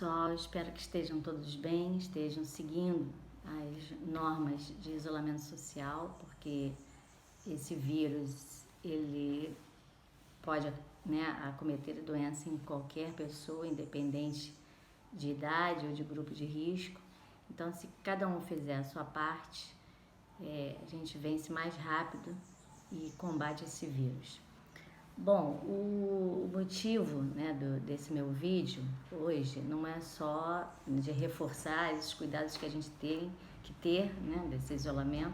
pessoal, espero que estejam todos bem, estejam seguindo as normas de isolamento social, porque esse vírus, ele pode, acometer a doença em qualquer pessoa, independente de idade ou de grupo de risco. Então, se cada um fizer a sua parte, a gente vence mais rápido e combate esse vírus. Bom, o motivo desse meu vídeo hoje não é só de reforçar esses cuidados que a gente tem que ter, desse isolamento,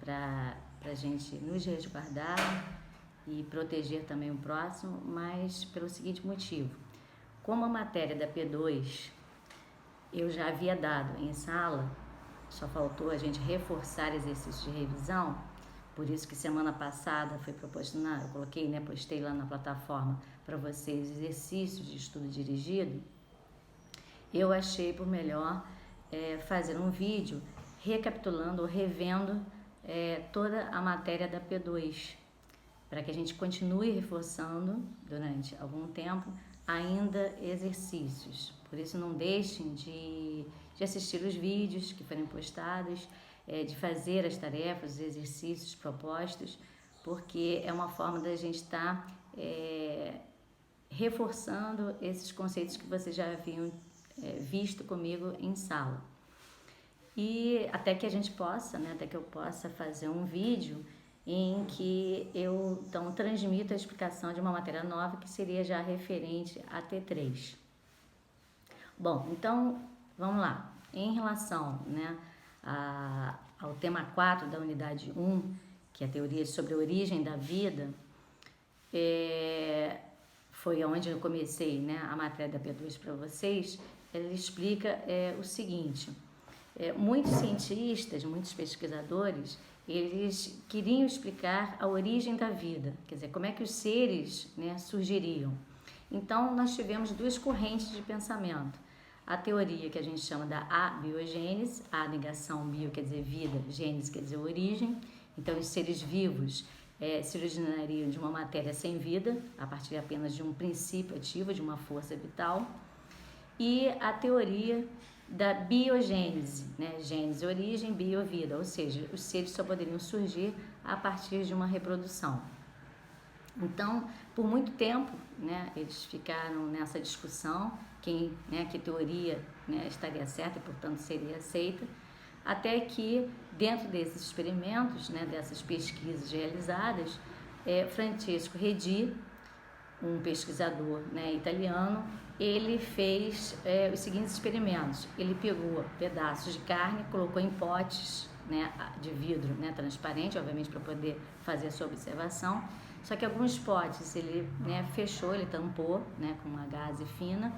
para a gente nos resguardar e proteger também o próximo, mas pelo seguinte motivo: como a matéria da P2 eu já havia dado em sala, só faltou a gente reforçar exercícios de revisão. Por isso que semana passada foi proposto, eu coloquei, postei lá na plataforma para vocês exercícios de estudo dirigido. Eu achei por melhor fazer um vídeo recapitulando ou revendo toda a matéria da P2, para que a gente continue reforçando durante algum tempo ainda exercícios. Por isso não deixem de assistir os vídeos que forem postados, de fazer as tarefas, os exercícios propostos, porque é uma forma da gente estar reforçando esses conceitos que vocês já haviam visto comigo em sala. E até que a gente possa, até que eu possa fazer um vídeo em que eu então transmito a explicação de uma matéria nova que seria já referente à T3. Bom, então vamos lá. Em relação, ao tema 4 da unidade 1, que é a teoria sobre a origem da vida, foi onde eu comecei a matéria da P2 para vocês. Ele explica o seguinte: muitos cientistas, muitos pesquisadores, eles queriam explicar a origem da vida, quer dizer, como é que os seres surgiriam. Então, nós tivemos duas correntes de pensamento. A teoria que a gente chama da abiogênese, a negação, bio quer dizer vida, gênese quer dizer origem. Então, os seres vivos se originariam de uma matéria sem vida, a partir apenas de um princípio ativo, de uma força vital. E a teoria da biogênese, gênese, origem, bio, vida, ou seja, os seres só poderiam surgir a partir de uma reprodução. Então, por muito tempo, eles ficaram nessa discussão, que teoria estaria certa e, portanto, seria aceita, até que, dentro desses experimentos, dessas pesquisas realizadas, Francesco Redi, um pesquisador italiano, ele fez os seguintes experimentos. Ele pegou pedaços de carne, colocou em potes de vidro transparente, obviamente para poder fazer a sua observação. Só que alguns potes ele fechou, ele tampou com uma gaze fina,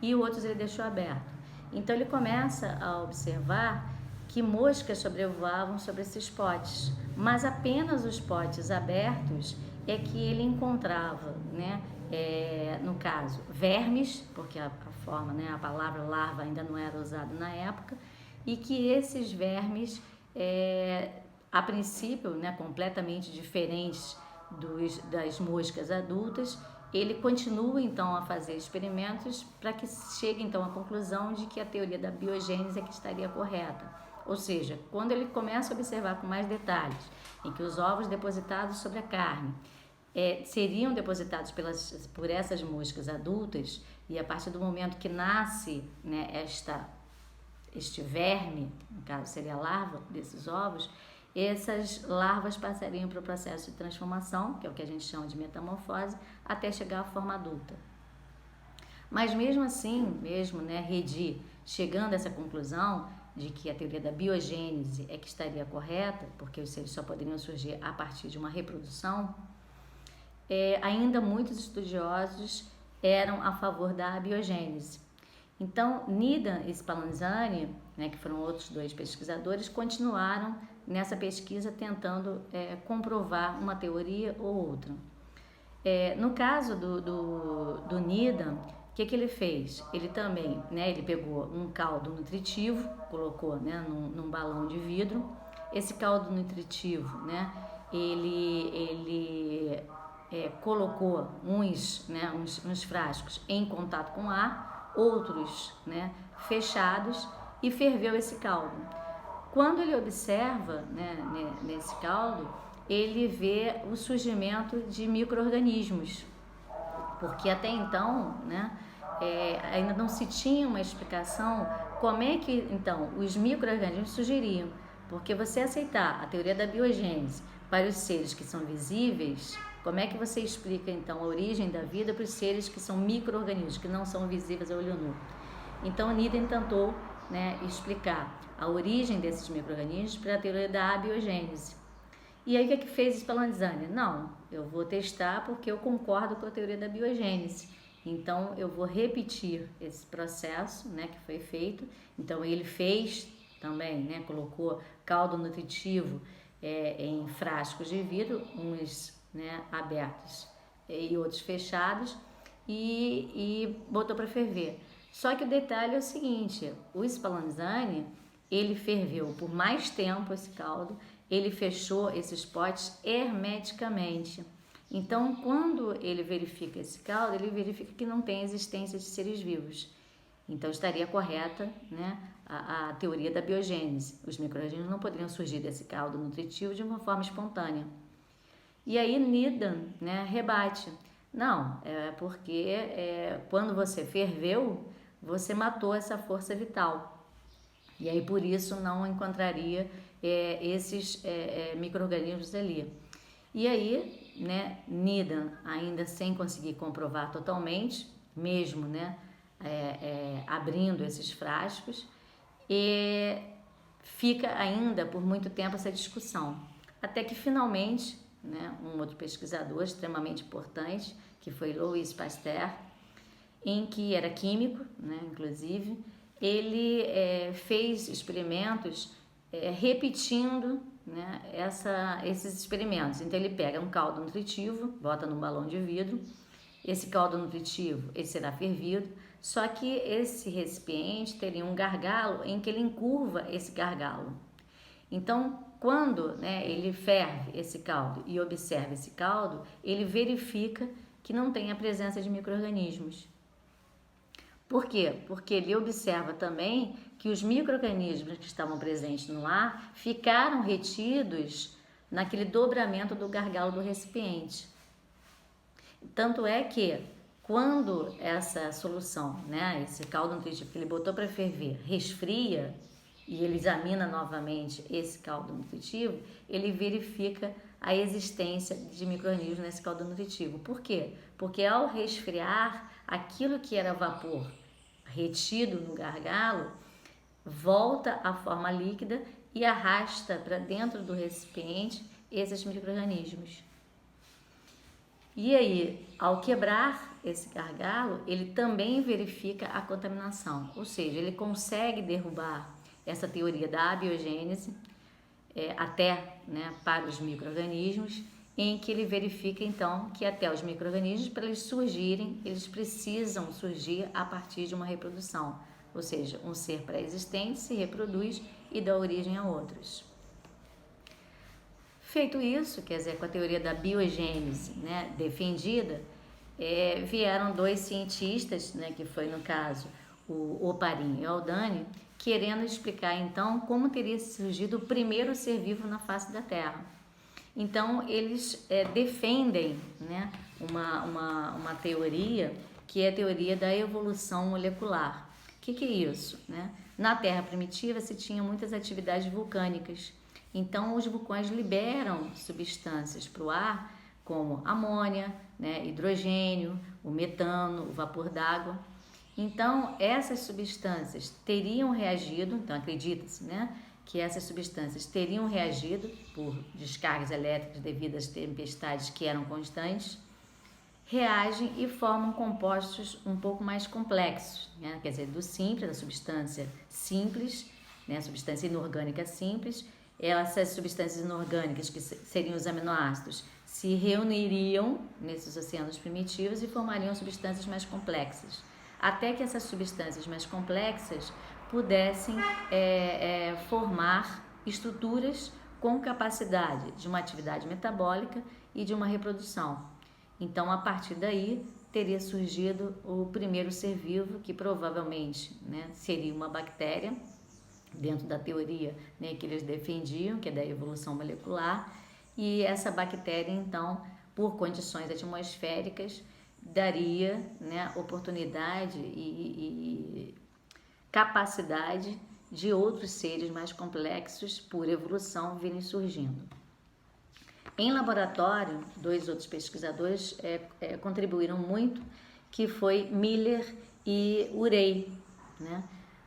e outros ele deixou aberto. Então ele começa a observar que moscas sobrevoavam sobre esses potes, mas apenas os potes abertos é que ele encontrava, no caso, vermes, porque a forma, a palavra larva ainda não era usada na época, e que esses vermes, a princípio, completamente diferentes das moscas adultas, ele continua então a fazer experimentos para que chegue então à conclusão de que a teoria da biogênese é que estaria correta. Ou seja, quando ele começa a observar com mais detalhes, em que os ovos depositados sobre a carne seriam depositados por essas moscas adultas, e a partir do momento que nasce este verme, no caso seria a larva desses ovos, essas larvas passariam para o processo de transformação, que é o que a gente chama de metamorfose, até chegar à forma adulta. Mas mesmo assim, Redi chegando a essa conclusão de que a teoria da biogênese é que estaria correta, porque os seres só poderiam surgir a partir de uma reprodução, ainda muitos estudiosos eram a favor da abiogênese. Então, Nida e Spallanzani, que foram outros dois pesquisadores, continuaram nessa pesquisa tentando comprovar uma teoria ou outra. No caso do Nida, o que ele fez? Ele também, ele pegou um caldo nutritivo, colocou num balão de vidro. Esse caldo nutritivo, ele colocou uns frascos em contato com ar, outros, né, fechados, e ferveu esse caldo. Quando ele observa, né, nesse caldo, ele vê o surgimento de micro-organismos, porque até então, né, ainda não se tinha uma explicação como é que, então, os micro-organismos surgiriam. Porque você aceitar a teoria da biogênese para os seres que são visíveis, como é que você explica, então, a origem da vida para os seres que são micro-organismos, que não são visíveis a olho nu? Então, Niden tentou, né, explicar a origem desses micro-organismos para a teoria da abiogênese. E aí, o que é que fez Spallanzani? Não, eu vou testar porque eu concordo com a teoria da biogênese. Então, eu vou repetir esse processo, né, que foi feito. Então, ele fez também, né, colocou caldo nutritivo em frascos de vidro, uns, né, abertos e outros fechados, e botou para ferver. Só que o detalhe é o seguinte, o Spallanzani, ele ferveu por mais tempo esse caldo, ele fechou esses potes hermeticamente. Então, quando ele verifica esse caldo, ele verifica que não tem existência de seres vivos. Então, estaria correta, né, a teoria da biogênese. Os micro-organismos não poderiam surgir desse caldo nutritivo de uma forma espontânea. E aí, Niden, né, rebate. Não, porque quando você ferveu, você matou essa força vital. E aí, por isso, não encontraria esses micro-organismos ali. E aí, né, Niden, ainda sem conseguir comprovar totalmente, mesmo, né, abrindo esses frascos, e fica ainda por muito tempo essa discussão. Até que, finalmente, né, um outro pesquisador extremamente importante, que foi Louis Pasteur, em que era químico, né, inclusive, ele fez experimentos repetindo, né, esses experimentos. Então, ele pega um caldo nutritivo, bota num balão de vidro, esse caldo nutritivo ele será fervido, só que esse recipiente teria um gargalo em que ele encurva esse gargalo. Então, quando, né, ele ferve esse caldo e observa esse caldo, ele verifica que não tem a presença de micro-organismos. Por quê? Porque ele observa também que os micro-organismos que estavam presentes no ar ficaram retidos naquele dobramento do gargalo do recipiente. Tanto é que quando essa solução, né, esse caldo nutritivo que ele botou para ferver, resfria e ele examina novamente esse caldo nutritivo, ele verifica a existência de micro-organismos nesse caldo nutritivo. Por quê? Porque ao resfriar, aquilo que era vapor retido no gargalo volta à forma líquida e arrasta para dentro do recipiente esses micro-organismos. E aí, ao quebrar esse gargalo, ele também verifica a contaminação, ou seja, ele consegue derrubar essa teoria da abiogênese até, né, para os micro-organismos, em que ele verifica então que até os micro-organismos, para eles surgirem, eles precisam surgir a partir de uma reprodução, ou seja, um ser pré-existente se reproduz e dá origem a outros. Feito isso, quer dizer, com a teoria da biogênese, né, defendida, vieram dois cientistas, né, que foi no caso o Oparin e o Haldane, querendo explicar então como teria surgido o primeiro ser vivo na face da Terra. Então eles defendem, né, uma teoria que é a teoria da evolução molecular. O que é isso, né? Na Terra primitiva se tinha muitas atividades vulcânicas. Então, os vulcões liberam substâncias para o ar, como amônia, né, hidrogênio, o metano, o vapor d'água. Então, essas substâncias teriam reagido, então acredita-se, né, que essas substâncias teriam reagido por descargas elétricas devido às tempestades que eram constantes, reagem e formam compostos um pouco mais complexos, né, quer dizer, do simples, da substância simples, né, substância inorgânica simples. Essas substâncias inorgânicas, que seriam os aminoácidos, se reuniriam nesses oceanos primitivos e formariam substâncias mais complexas, até que essas substâncias mais complexas pudessem formar estruturas com capacidade de uma atividade metabólica e de uma reprodução. Então, a partir daí, teria surgido o primeiro ser vivo, que provavelmente, né, seria uma bactéria, dentro da teoria, né, que eles defendiam, que é da evolução molecular, e essa bactéria, então, por condições atmosféricas, daria, né, oportunidade e capacidade de outros seres mais complexos, por evolução, virem surgindo. Em laboratório, 2 outros pesquisadores contribuíram muito, que foi Miller e Urey, né?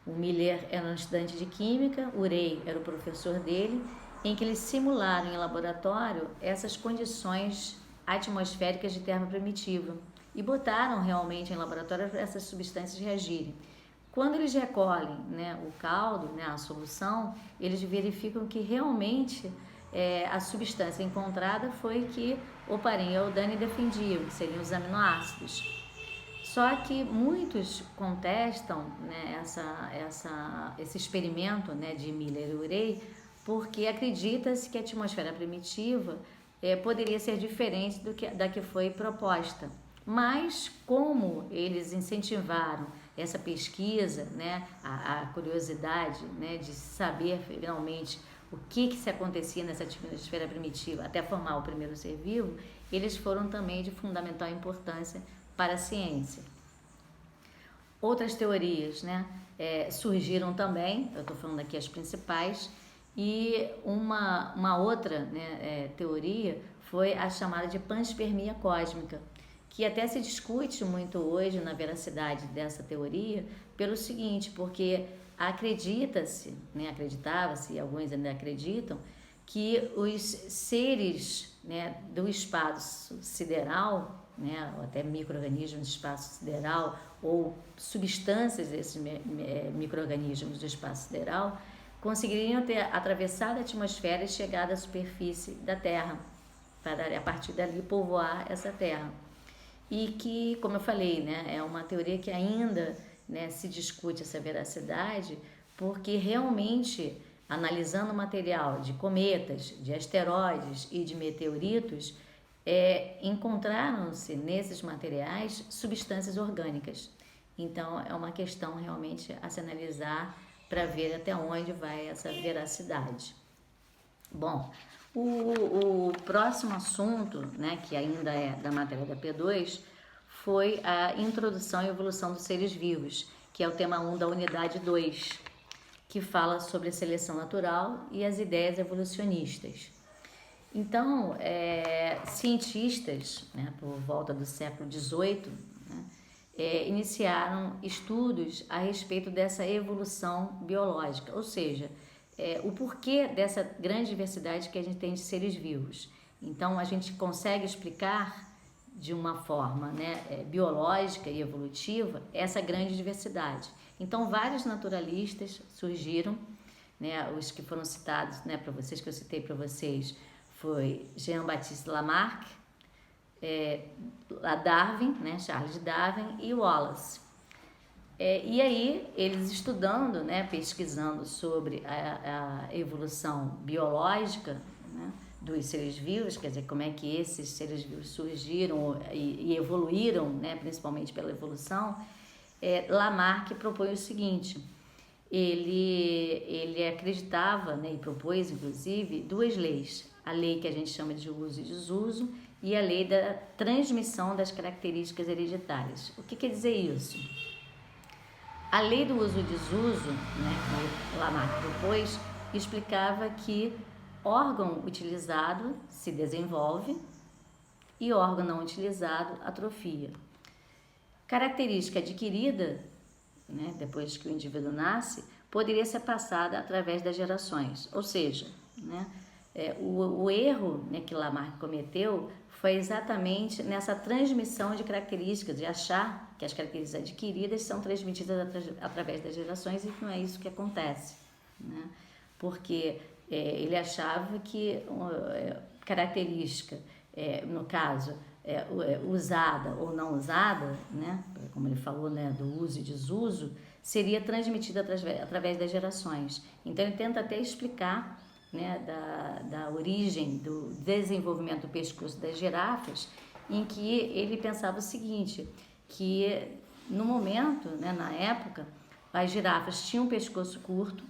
O Miller era um estudante de química, Urey era o professor dele, em que eles simularam em laboratório essas condições atmosféricas de terra primitiva e botaram realmente em laboratório essas substâncias reagirem. Quando eles recolhem, né, o caldo, né, a solução, eles verificam que realmente a substância encontrada foi que Oparin e Haldane defendiam, que seriam os aminoácidos. Só que muitos contestam, né, esse experimento, né, de Miller e Urey, porque acredita-se que a atmosfera primitiva poderia ser diferente da que foi proposta. Mas como eles incentivaram essa pesquisa, né, a curiosidade, né, de saber finalmente o que se acontecia nessa atmosfera primitiva até formar o primeiro ser vivo, eles foram também de fundamental importância para a ciência. Outras teorias, né, surgiram também, eu estou falando aqui as principais, e uma outra, né, teoria foi a chamada de panspermia cósmica, que até se discute muito hoje na veracidade dessa teoria, pelo seguinte, porque acredita-se, né, acreditava-se, e alguns ainda acreditam, que os seres, né, do espaço sideral, né, ou até micro-organismos do espaço sideral, ou substâncias desses micro-organismos do espaço sideral, conseguiriam ter atravessado a atmosfera e chegado à superfície da Terra, para a partir dali povoar essa Terra. E que, como eu falei, né, é uma teoria que ainda, né, se discute essa veracidade, porque realmente, analisando o material de cometas, de asteroides e de meteoritos, encontraram-se nesses materiais substâncias orgânicas. Então, é uma questão realmente a se analisar para ver até onde vai essa veracidade. Bom, o próximo assunto, né, que ainda é da matéria da P2, foi a introdução e evolução dos seres vivos, que é o tema 1 da unidade 2, que fala sobre a seleção natural e as ideias evolucionistas. Então, cientistas, né, por volta do século XVIII, né, iniciaram estudos a respeito dessa evolução biológica, ou seja, o porquê dessa grande diversidade que a gente tem de seres vivos. Então, a gente consegue explicar de uma forma, né, biológica e evolutiva essa grande diversidade. Então, vários naturalistas surgiram, né, os que foram citados, né, para vocês, que eu citei para vocês, foi Jean-Baptiste Lamarck, Darwin, né, Charles Darwin e Wallace. E aí, eles estudando, né, pesquisando sobre a evolução biológica, né, dos seres vivos, quer dizer, como é que esses seres vivos surgiram e evoluíram, né, principalmente pela evolução, Lamarck propõe o seguinte: ele acreditava, né, e propôs, inclusive, 2 leis. A lei que a gente chama de uso e desuso e a lei da transmissão das características hereditárias. O que quer dizer isso? A lei do uso e desuso, né, que Lamarck propôs, explicava que órgão utilizado se desenvolve e órgão não utilizado atrofia. Característica adquirida, né, depois que o indivíduo nasce, poderia ser passada através das gerações. Ou seja, né, o erro, né, que Lamarck cometeu foi exatamente nessa transmissão de características, de achar que as características adquiridas são transmitidas através das gerações, e que não é isso que acontece, né? Porque ele achava que característica, no caso, usada ou não usada, né, como ele falou, né, do uso e desuso, seria transmitida através das gerações. Então ele tenta até explicar, né, da origem do desenvolvimento do pescoço das girafas, em que ele pensava o seguinte, que no momento, né, na época, as girafas tinham um pescoço curto,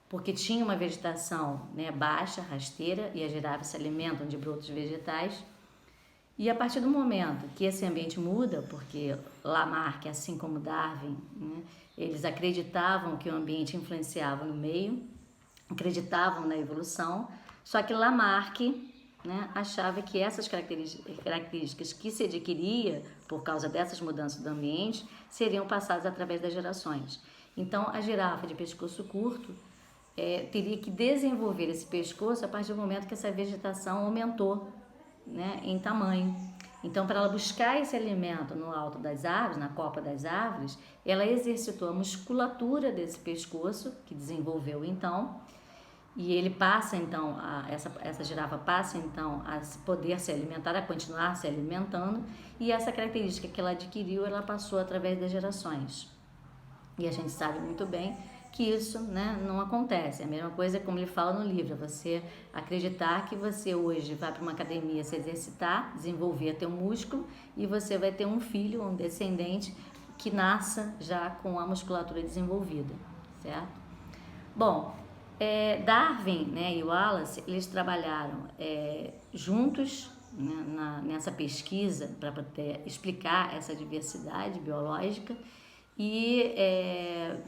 porque tinha uma vegetação, né, baixa, rasteira, e as girafas se alimentam de brotos vegetais. E a partir do momento que esse ambiente muda, porque Lamarck, assim como Darwin, né, eles acreditavam que o ambiente influenciava no meio, acreditavam na evolução, só que Lamarck, né, achava que essas características que se adquiria por causa dessas mudanças do ambiente seriam passadas através das gerações. Então, a girafa de pescoço curto teria que desenvolver esse pescoço a partir do momento que essa vegetação aumentou, né, em tamanho. Então, para ela buscar esse alimento no alto das árvores, na copa das árvores, ela exercitou a musculatura desse pescoço, que desenvolveu então, e ele passa então, essa girafa passa então a poder se alimentar, a continuar se alimentando, e essa característica que ela adquiriu, ela passou através das gerações. E a gente sabe muito bem que isso, né, não acontece. A mesma coisa como ele fala no livro, você acreditar que você hoje vai para uma academia se exercitar, desenvolver teu músculo, e você vai ter um filho, um descendente, que nasça já com a musculatura desenvolvida, certo? Bom, Darwin, né, e Wallace, eles trabalharam juntos, né, nessa pesquisa para poder explicar essa diversidade biológica. E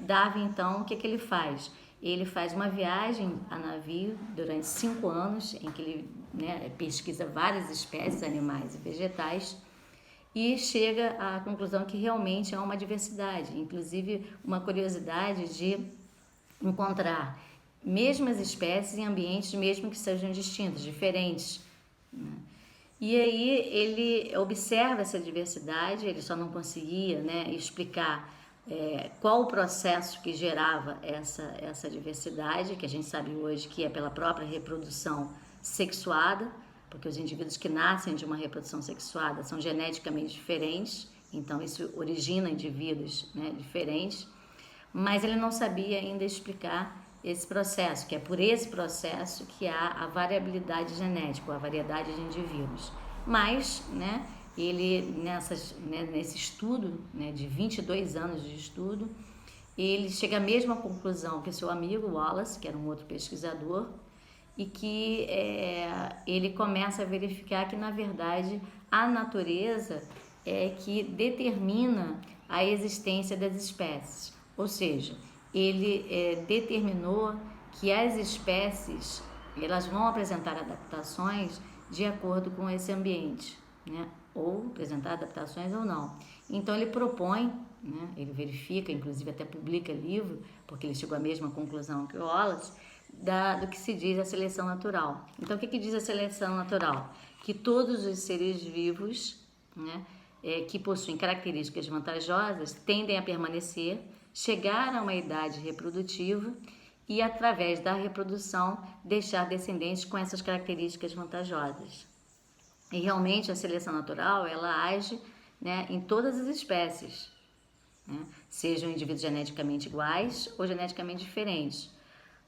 Darwin, então, o que ele faz? Ele faz uma viagem a navio durante 5 anos, em que ele, né, pesquisa várias espécies, animais e vegetais, e chega à conclusão que realmente há uma diversidade, inclusive uma curiosidade de encontrar mesmas espécies em ambientes mesmo que sejam distintos, diferentes, né? E aí ele observa essa diversidade, ele só não conseguia, né, explicar qual o processo que gerava essa diversidade, que a gente sabe hoje que é pela própria reprodução sexuada, porque os indivíduos que nascem de uma reprodução sexuada são geneticamente diferentes, então isso origina indivíduos, né, diferentes, mas ele não sabia ainda explicar esse processo, que é por esse processo que há a variabilidade genética, a variedade de indivíduos. Mas, né, ele, nesse estudo, né, de 22 anos de estudo, ele chega à mesma conclusão que seu amigo Wallace, que era um outro pesquisador, e que ele começa a verificar que, na verdade, a natureza é que determina a existência das espécies. Ou seja, ele determinou que as espécies elas vão apresentar adaptações de acordo com esse ambiente, né? Ou apresentar adaptações ou não. Então ele propõe, né? Ele verifica, inclusive até publica livro, porque ele chegou à mesma conclusão que o Wallace, do que se diz a seleção natural. Então o que diz a seleção natural? Que todos os seres vivos, né, que possuem características vantajosas tendem a permanecer, chegar a uma idade reprodutiva e, através da reprodução, deixar descendentes com essas características vantajosas. E realmente a seleção natural, ela age, né, em todas as espécies, né, sejam indivíduos geneticamente iguais ou geneticamente diferentes.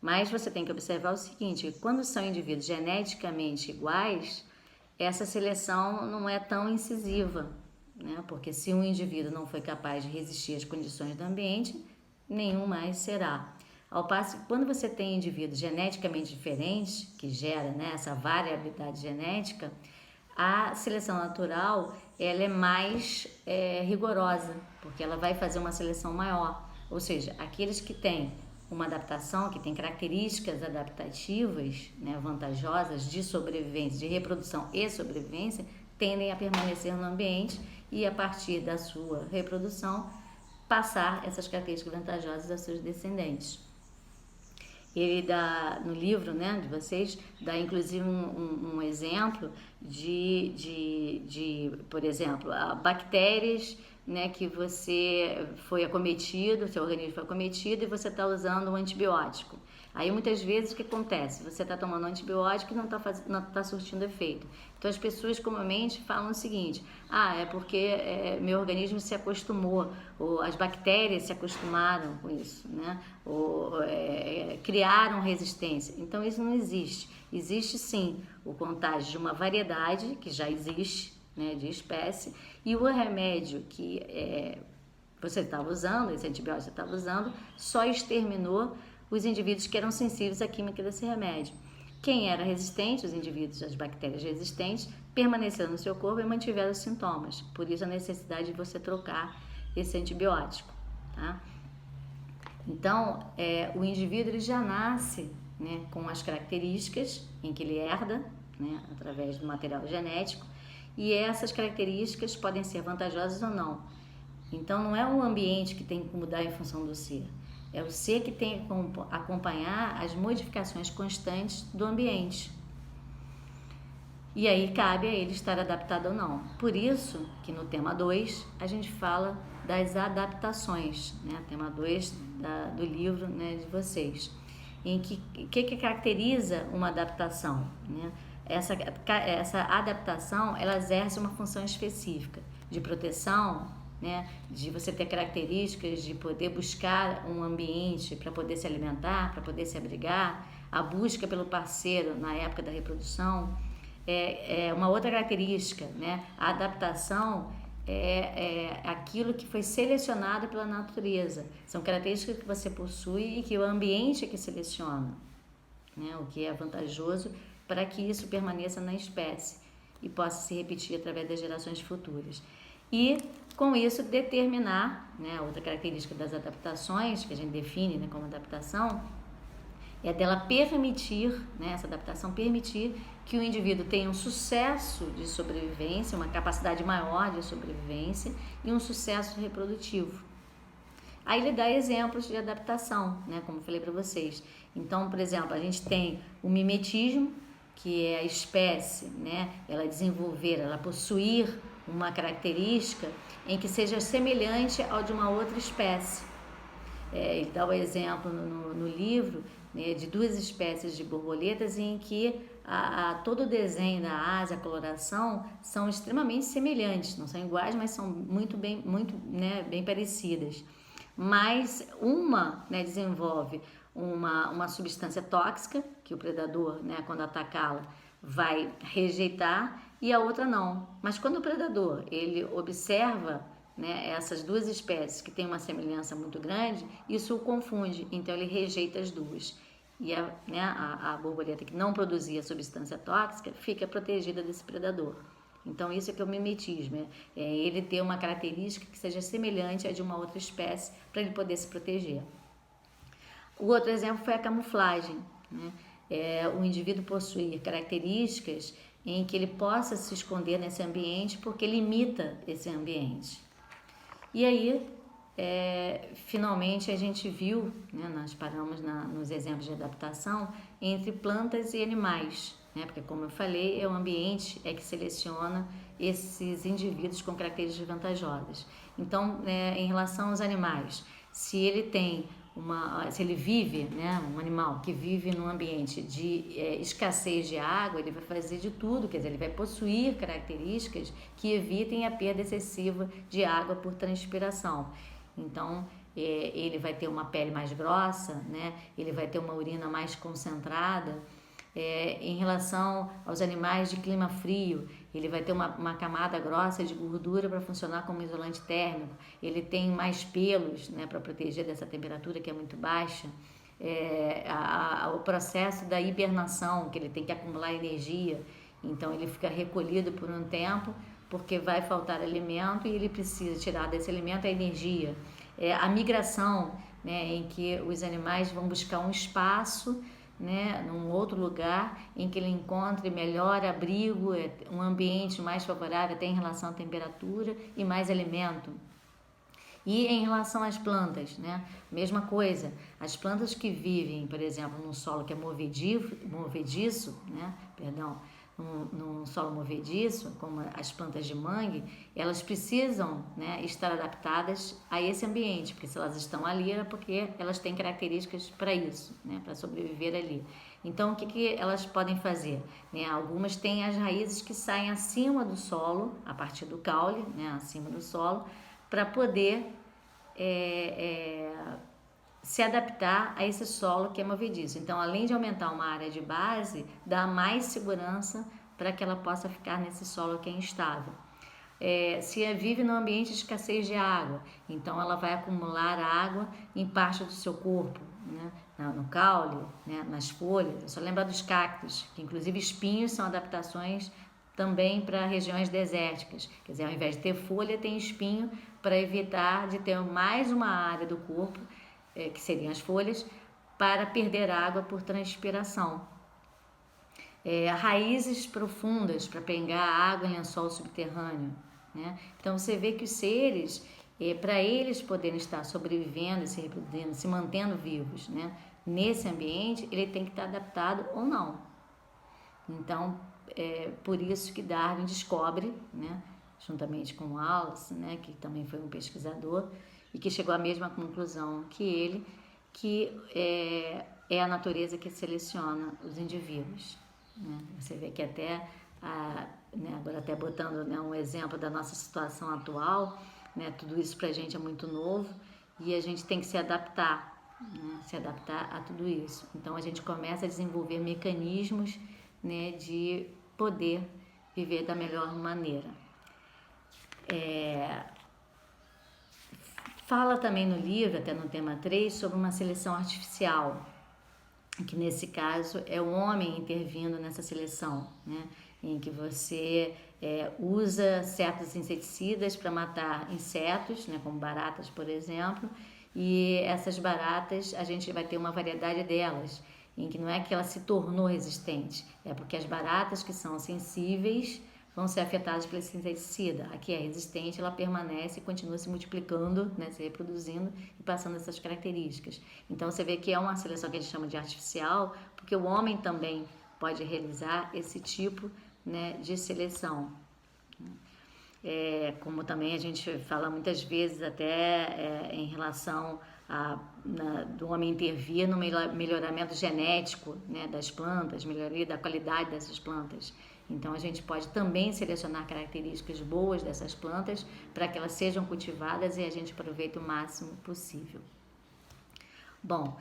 Mas você tem que observar o seguinte, quando são indivíduos geneticamente iguais, essa seleção não é tão incisiva, né? Porque se um indivíduo não foi capaz de resistir às condições do ambiente, nenhum mais será. Ao passo que quando você tem indivíduos geneticamente diferentes, que gera, né, essa variabilidade genética, a seleção natural ela é mais rigorosa, porque ela vai fazer uma seleção maior. Ou seja, aqueles que têm uma adaptação, que tem características adaptativas, né, vantajosas de sobrevivência, de reprodução e sobrevivência, tendem a permanecer no ambiente e, a partir da sua reprodução, passar essas características vantajosas aos seus descendentes. Ele dá, no livro, né, de vocês, dá inclusive um exemplo de, por exemplo, bactérias, né, que você foi acometido, seu organismo foi acometido e você está usando um antibiótico. Aí muitas vezes o que acontece? Você está tomando um antibiótico e não está surtindo efeito. Então as pessoas comumente falam o seguinte, é porque meu organismo se acostumou, ou as bactérias se acostumaram com isso, né? Ou criaram resistência. Então isso não existe. Existe sim o contágio de uma variedade que já existe, né, de espécie, e o remédio que você estava usando, esse antibiótico que você estava usando, só exterminou os indivíduos que eram sensíveis à química desse remédio. Quem era resistente, os indivíduos, as bactérias resistentes, permaneceram no seu corpo e mantiveram os sintomas. Por isso a necessidade de você trocar esse antibiótico. Tá? Então, o indivíduo ele já nasce, né, com as características em que ele herda, né, através do material genético, e essas características podem ser vantajosas ou não. Então, não é o ambiente que tem que mudar em função do ser. É o ser que tem que acompanhar as modificações constantes do ambiente. E aí cabe a ele estar adaptado ou não. Por isso que no tema 2 a gente fala das adaptações, né? Tema 2 do livro, né, de vocês. Em que caracteriza uma adaptação, né? Essa adaptação, ela exerce uma função específica de proteção, né, de você ter características de poder buscar um ambiente para poder se alimentar, para poder se abrigar, a busca pelo parceiro na época da reprodução é uma outra característica, né? A adaptação é aquilo que foi selecionado pela natureza, são características que você possui e que o ambiente é que seleciona, né? O que é vantajoso para que isso permaneça na espécie e possa se repetir através das gerações futuras. E com isso determinar, né, outra característica das adaptações, que a gente define, né, como adaptação, é dela permitir, né, essa adaptação permitir que o indivíduo tenha um sucesso de sobrevivência, uma capacidade maior de sobrevivência e um sucesso reprodutivo. Aí ele dá exemplos de adaptação, né, como eu falei para vocês. Então, por exemplo, a gente tem o mimetismo, que é a espécie, né, ela desenvolver, ela possuir uma característica em que seja semelhante ao de uma outra espécie. Ele dá o exemplo no livro, né, de duas espécies de borboletas em que todo o desenho da asa, a coloração, são extremamente semelhantes, não são iguais, mas são muito bem parecidas. Mas uma, né, desenvolve uma substância tóxica, que o predador, né, quando atacá-la, vai rejeitar, e a outra não. Mas quando o predador ele observa, né, essas duas espécies que têm uma semelhança muito grande, isso o confunde, então ele rejeita as duas. E a borboleta que não produzia substância tóxica fica protegida desse predador. Então isso é que é o mimetismo, é ele ter uma característica que seja semelhante à de uma outra espécie para ele poder se proteger. O outro exemplo foi a camuflagem, né? O indivíduo possuir características em que ele possa se esconder nesse ambiente porque ele imita esse ambiente. E aí, finalmente a gente viu, né, nós paramos nos exemplos de adaptação entre plantas e animais, né, porque como eu falei, é o ambiente que seleciona esses indivíduos com características vantajosas. Então, em relação aos animais, se ele vive, né, um animal que vive num ambiente de escassez de água, ele vai fazer de tudo, quer dizer, ele vai possuir características que evitem a perda excessiva de água por transpiração. Então, ele vai ter uma pele mais grossa, né, ele vai ter uma urina mais concentrada. Em relação aos animais de clima frio, ele vai ter uma camada grossa de gordura para funcionar como isolante térmico, ele tem mais pelos, né, para proteger dessa temperatura que é muito baixa, o processo da hibernação, que ele tem que acumular energia, então ele fica recolhido por um tempo, porque vai faltar alimento e ele precisa tirar desse alimento a energia. A migração, né, em que os animais vão buscar um espaço, né, num outro lugar em que ele encontre melhor abrigo, um ambiente mais favorável até em relação à temperatura e mais alimento. E em relação às plantas, né, mesma coisa, as plantas que vivem, por exemplo, num solo que é movediço, né, num solo movediço, como as plantas de mangue, elas precisam, né, estar adaptadas a esse ambiente, porque se elas estão ali é porque elas têm características para isso, né, para sobreviver ali. Então, o que elas podem fazer? Né, algumas têm as raízes que saem acima do solo, a partir do caule, né, acima do solo, para poder se adaptar a esse solo que é movediço. Então, além de aumentar uma área de base, dá mais segurança para que ela possa ficar nesse solo que é instável. Se vive num ambiente de escassez de água, então ela vai acumular água em parte do seu corpo, né? No caule, né? Nas folhas. Eu só lembro dos cactos, que inclusive espinhos são adaptações também para regiões desérticas. Quer dizer, ao invés de ter folha, tem espinho para evitar de ter mais uma área do corpo, que seriam as folhas, para perder água por transpiração. Raízes profundas para pegar água em lençol subterrâneo, né? Então você vê que os seres, para eles poderem estar sobrevivendo, se reproduzindo, se mantendo vivos, né? Nesse ambiente, ele tem que estar adaptado ou não. Então, por isso que Darwin descobre, né, juntamente com Wallace, né, que também foi um pesquisador, e que chegou à mesma conclusão que ele, que é a natureza que seleciona os indivíduos. Né? Você vê que até, né, agora até botando, né, um exemplo da nossa situação atual, né, tudo isso para a gente é muito novo e a gente tem que se adaptar, né, se adaptar a tudo isso. Então a gente começa a desenvolver mecanismos, né, de poder viver da melhor maneira. Fala também no livro, até no tema 3, sobre uma seleção artificial, que nesse caso é o homem intervindo nessa seleção, né? Em que você usa certos inseticidas para matar insetos, né? Como baratas, por exemplo, e essas baratas a gente vai ter uma variedade delas, em que não é que ela se tornou resistente, é porque as baratas que são sensíveis vão ser afetadas por esse inseticida. A que é resistente, ela permanece e continua se multiplicando, né, se reproduzindo e passando essas características. Então você vê que é uma seleção que a gente chama de artificial, porque o homem também pode realizar esse tipo, né, de seleção. Como também a gente fala muitas vezes até em relação do homem intervir no melhoramento genético, né, das plantas, melhoria da qualidade dessas plantas. Então a gente pode também selecionar características boas dessas plantas para que elas sejam cultivadas e a gente aproveite o máximo possível. Bom,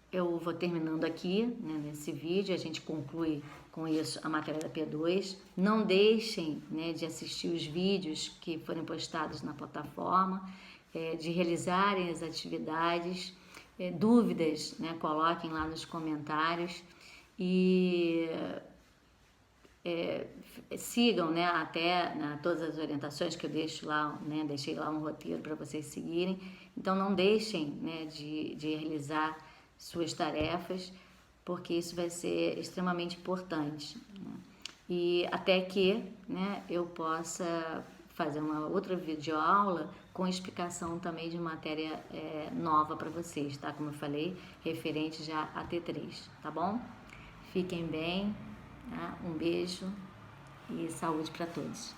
eu vou terminando aqui, né, nesse vídeo, a gente conclui com isso a matéria da P2. Não deixem, né, de assistir os vídeos que forem postados na plataforma, de realizarem as atividades, dúvidas, né, coloquem lá nos comentários e sigam, né, até todas as orientações que eu deixo lá, né, deixei lá um roteiro para vocês seguirem. Então não deixem, né, de realizar suas tarefas, porque isso vai ser extremamente importante, né? E até que, né, eu possa fazer uma outra videoaula com explicação também de matéria nova para vocês, tá? Como eu falei, referente já a T3, tá bom? Fiquem bem, tá? Um beijo e saúde para todos.